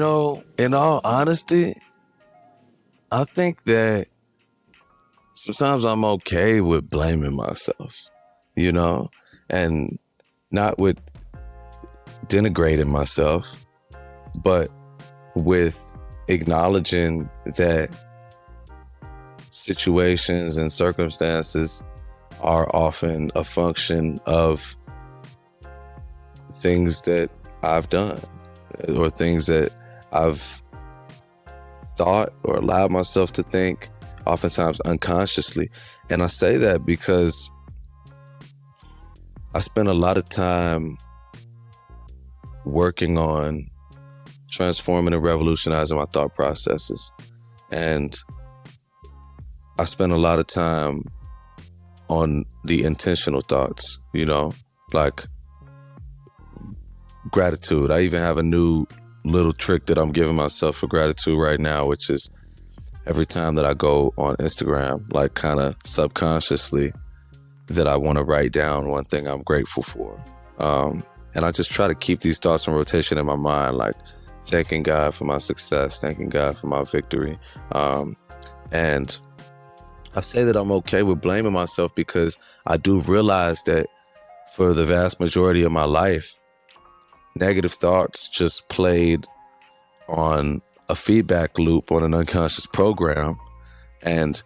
In all honesty, I think that sometimes I'm okay with blaming myself, and not with denigrating myself, but with acknowledging that situations and circumstances are often a function of things that I've done or things that I've thought or allowed myself to think, oftentimes unconsciously. And I say that because I spent a lot of time working on transforming and revolutionizing my thought processes. And I spent a lot of time on the intentional thoughts, like gratitude. I even have a new little trick that I'm giving myself for gratitude right now, which is every time that I go on Instagram, like kind of subconsciously, that I want to write down one thing I'm grateful for. And I just try to keep these thoughts in rotation in my mind, like thanking God for my success, thanking God for my victory. And I say that I'm okay with blaming myself because I do realize that for the vast majority of my life, negative thoughts just played on a feedback loop on an unconscious program, and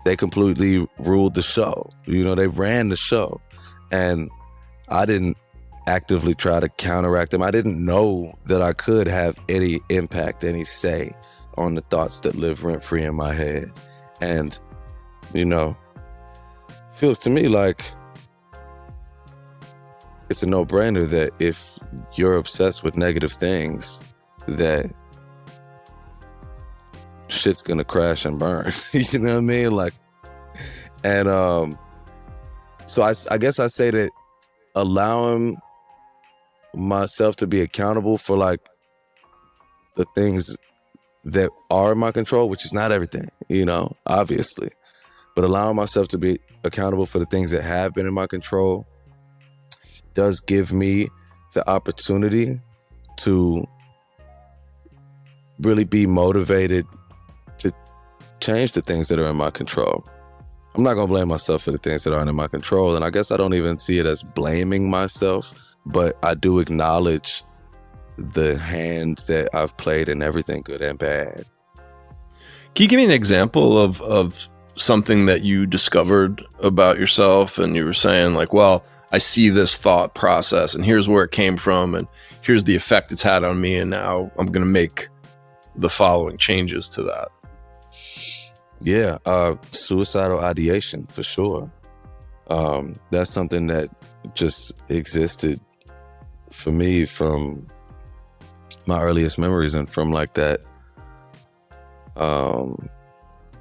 they completely ruled the show. They ran the show, and I didn't actively try to counteract them. I didn't know that I could have any impact, any say on the thoughts that live rent-free in my head. And, feels to me like it's a no-brainer that if you're obsessed with negative things, that shit's gonna crash and burn. You know what I mean? So I guess I say that allowing myself to be accountable for the things that are in my control, which is not everything, obviously, but allowing myself to be accountable for the things that have been in my control does give me the opportunity to really be motivated to change the things that are in my control. I'm not going to blame myself for the things that aren't in my control. And I guess I don't even see it as blaming myself, but I do acknowledge the hand that I've played in everything good and bad. Can you give me an example of something that you discovered about yourself and you were saying well, I see this thought process and here's where it came from and here's the effect it's had on me, and now I'm going to make the following changes to that? Yeah, suicidal ideation for sure. That's something that just existed for me from my earliest memories, and from that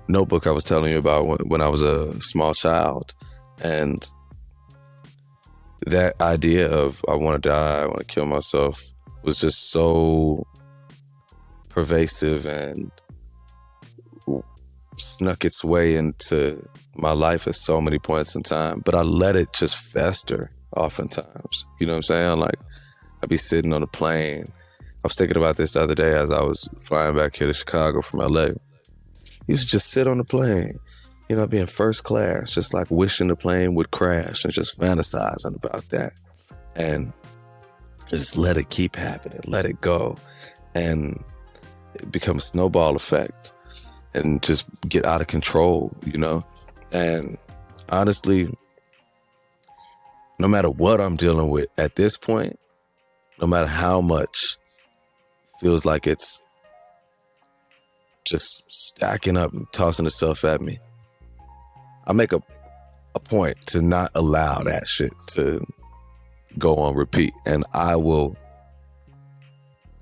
notebook I was telling you about when I was a small child. And that idea of I want to die, I want to kill myself was just so pervasive and snuck its way into my life at so many points in time. But I let it just fester oftentimes. You know what I'm saying? I'd be sitting on a plane. I was thinking about this the other day as I was flying back here to Chicago from LA. You used to just sit on the plane, be in first class, just wishing the plane would crash and just fantasizing about that. And just let it keep happening, let it go. And it becomes a snowball effect and just get out of control, And honestly, no matter what I'm dealing with at this point, no matter how much feels like it's just stacking up and tossing itself at me, I make a point to not allow that shit to go on repeat. And I will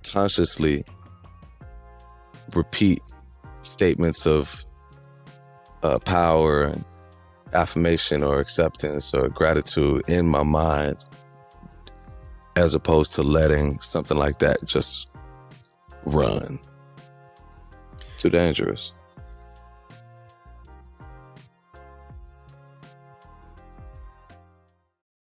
consciously repeat statements of power and affirmation or acceptance or gratitude in my mind, as opposed to letting something like that just run. It's too dangerous.